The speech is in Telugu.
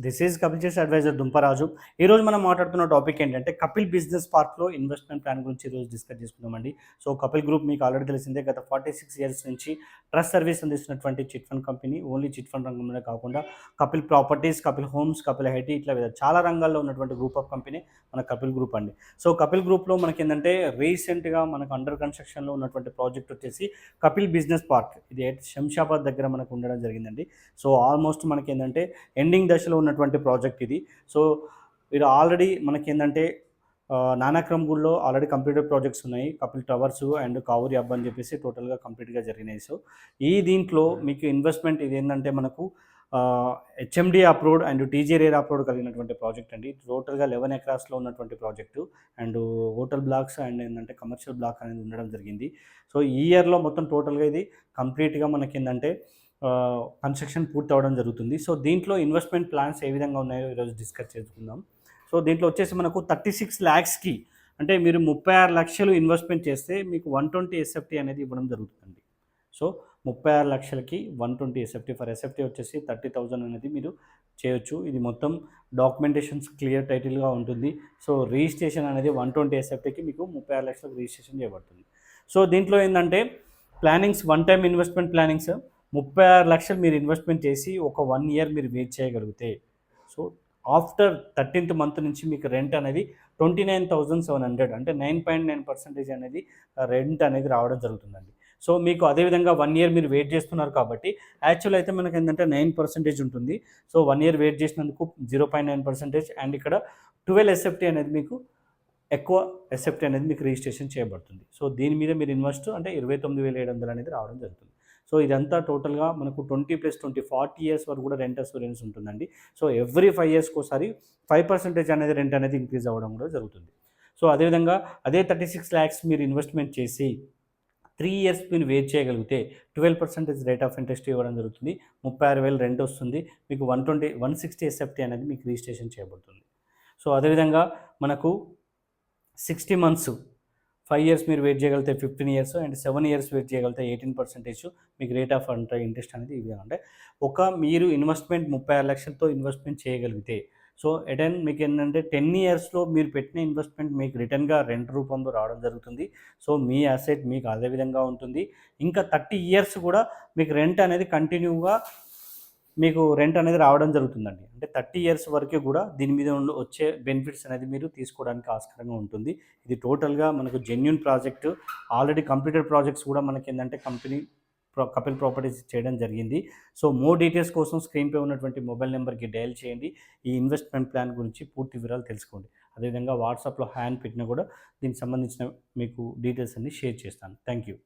This is Kapil chits advisor Dumparaju. ఈరోజు మనం మాట్లాడుతున్న టాపిక్ ఏంటంటే కపిల్ బిజినెస్ పార్క్లో ఇన్వెస్ట్మెంట్ ప్లాన్ గురించి ఈరోజు డిస్కస్ చేసుకుందామండి. సో కపిల్ గ్రూప్ మీకు ఆల్రెడీ తెలిసిందే, గత 46 ఇయర్స్ నుంచి ట్రస్ట్ సర్వీస్ అందిస్తున్నటువంటి chit fund company. Only chit fund రంగంలోనే కాకుండా Kapil properties, Kapil homes, Kapil IT ఇట్లా చాలా రంగాల్లో ఉన్నటువంటి గ్రూప్ ఆఫ్ కంపెనీ మన కపిల్ గ్రూప్ అండి. సో కపిల్ గ్రూప్లో మనకి ఏంటంటే రీసెంట్గా మనకు అండర్ కన్స్ట్రక్షన్లో ఉన్నటువంటి ప్రాజెక్ట్ వచ్చేసి కపిల్ బిజినెస్ పార్క్. ఇది శంషాబాద్ దగ్గర మనకు ఉండడం జరిగిందండి. సో ఆల్మోస్ట్ మనకి ఏంటంటే ఎండింగ్ దశలో ఉన్నటువంటి ప్రాజెక్ట్ ఇది. సో ఇది ఆల్రెడీ మనకేంటంటే నానాక్రమ్ గూడ్లో ఆల్రెడీ కంప్లీటెడ్ ప్రాజెక్ట్స్ ఉన్నాయి. Kapil towers and Kavuri hub అని చెప్పేసి టోటల్గా కంప్లీట్గా జరిగినాయి. సో దీంట్లో మీకు ఇన్వెస్ట్మెంట్ ఇది ఏంటంటే మనకు HMD approved and TG rare approved కలిగినటువంటి ప్రాజెక్ట్ అండి. టోటల్గా 11 ఎకరాస్లో ఉన్నటువంటి project and hotel blocks and ఏంటంటే కమర్షియల్ బ్లాక్ అనేది ఉండడం జరిగింది. సో ఈ ఇయర్లో మొత్తం టోటల్గా ఇది కంప్లీట్గా మనకేంటంటే కన్స్ట్రక్షన్ పూర్తి అవ్వడం జరుగుతుంది. సో దీంట్లో ఇన్వెస్ట్మెంట్ ప్లాన్స్ ఏ విధంగా ఉన్నాయో ఈరోజు డిస్కస్ చేసుకుందాం. సో దీంట్లో వచ్చేసి మనకు 36 lakhsకి అంటే మీరు 36 లక్షలు ఇన్వెస్ట్మెంట్ చేస్తే మీకు 120 ఎస్ఎఫ్టీ అనేది ఇవ్వడం జరుగుతుంది. సో 36 లక్షలకి 120 ఎస్ఎఫ్టీ. ఫర్ ఎస్ఎఫ్టీ వచ్చేసి 30,000 అనేది మీరు చేయొచ్చు. ఇది మొత్తం డాక్యుమెంటేషన్స్ క్లియర్ టైటిల్గా ఉంటుంది. సో రిజిస్ట్రేషన్ అనేది 120 ఎస్ఎఫ్టీకి మీకు 36 లక్షలకు రిజిస్ట్రేషన్ చేయబడుతుంది. సో దీంట్లో ఏంటంటే plannings, one time investment plannings 36 లక్షలు మీరు ఇన్వెస్ట్మెంట్ చేసి ఒక 1 year మీరు వెయిట్ చేయగలిగితే, సో ఆఫ్టర్ 13th month నుంచి మీకు రెంట్ అనేది 29,700 అంటే 9.9% అనేది రెంట్ అనేది రావడం జరుగుతుందండి. సో మీకు అదేవిధంగా 1 year మీరు వెయిట్ చేస్తున్నారు కాబట్టి యాక్చువల్ అయితే మనకి ఏంటంటే 9% ఉంటుంది. సో 1 year వెయిట్ చేసినందుకు 0.9% అండ్ ఇక్కడ 12 ఎస్ఎఫ్టీ అనేది మీకు ఎక్కువ ఎస్ఎఫ్టీ అనేది మీకు రిజిస్ట్రేషన్ చేయబడుతుంది. సో దీని మీద మీరు ఇన్వెస్ట్ అంటే 29,700 అనేది రావడం జరుగుతుంది. సో ఇదంతా టోటల్గా మనకు 20 + 20 40 years వరకు కూడా రెంట్ అష్యూరెన్స్ ఉంటుందండి. సో ఎవ్రీ 5 yearsకి ఒకసారి 5% అనేది రెంట్ అనేది ఇంక్రీజ్ అవ్వడం కూడా జరుగుతుంది. సో అదేవిధంగా అదే 36 lakhs మీరు ఇన్వెస్ట్మెంట్ చేసి 3 years మీరు వెయిట్ చేయగలిగితే 12% రేట్ ఆఫ్ ఇంట్రెస్ట్ ఇవ్వడం జరుగుతుంది. 36,000 రెంట్ వస్తుంది. మీకు 160 ఎస్ఎఫ్టీ అనేది మీకు రిజిస్ట్రేషన్ చేయబడుతుంది. సో అదేవిధంగా మనకు 60 months 5 years మీరు వెయిట్ చేయగలిగితే 15 years అండ్ 7 years వెయిట్ చేయగలిగితే 18% మీకు రేట్ ఆఫ్ ఇంట్రెస్ట్ అనేది ఇవి. అంటే మీరు ఇన్వెస్ట్మెంట్ 36 లక్షలతో ఇన్వెస్ట్మెంట్ చేయగలిగితే, సో అటెన్ మీకు ఏంటంటే 10 yearsలో మీరు పెట్టిన ఇన్వెస్ట్మెంట్ మీకు రిటర్న్గా రెంట్ రూపంలో రావడం జరుగుతుంది. సో మీ అసెట్ మీకు అదే విధంగా ఉంటుంది. ఇంకా 30 years కూడా మీకు రెంట్ అనేది కంటిన్యూగా మీకు రెంట్ అనేది రావడం జరుగుతుందండి. అంటే 30 years వరకు కూడా దీని మీద వచ్చే బెనిఫిట్స్ అనేది మీరు తీసుకోవడానికి ఆస్కారంగా ఉంటుంది. ఇది టోటల్గా మనకు genuine project. Already completed projects కూడా మనకి ఏంటంటే కపిల్ ప్రాపర్టీస్ చేయడం జరిగింది. సో మోర్ డీటెయిల్స్ కోసం స్క్రీన్పై ఉన్నటువంటి మొబైల్ నెంబర్కి డయల్ చేయండి. ఈ ఇన్వెస్ట్మెంట్ ప్లాన్ గురించి పూర్తి వివరాలు తెలుసుకోండి. అదేవిధంగా వాట్సాప్లో హ్యాండ్ పెట్టినా కూడా దీనికి సంబంధించిన మీకు డీటెయిల్స్ అన్ని షేర్ చేస్తాను. Thank you.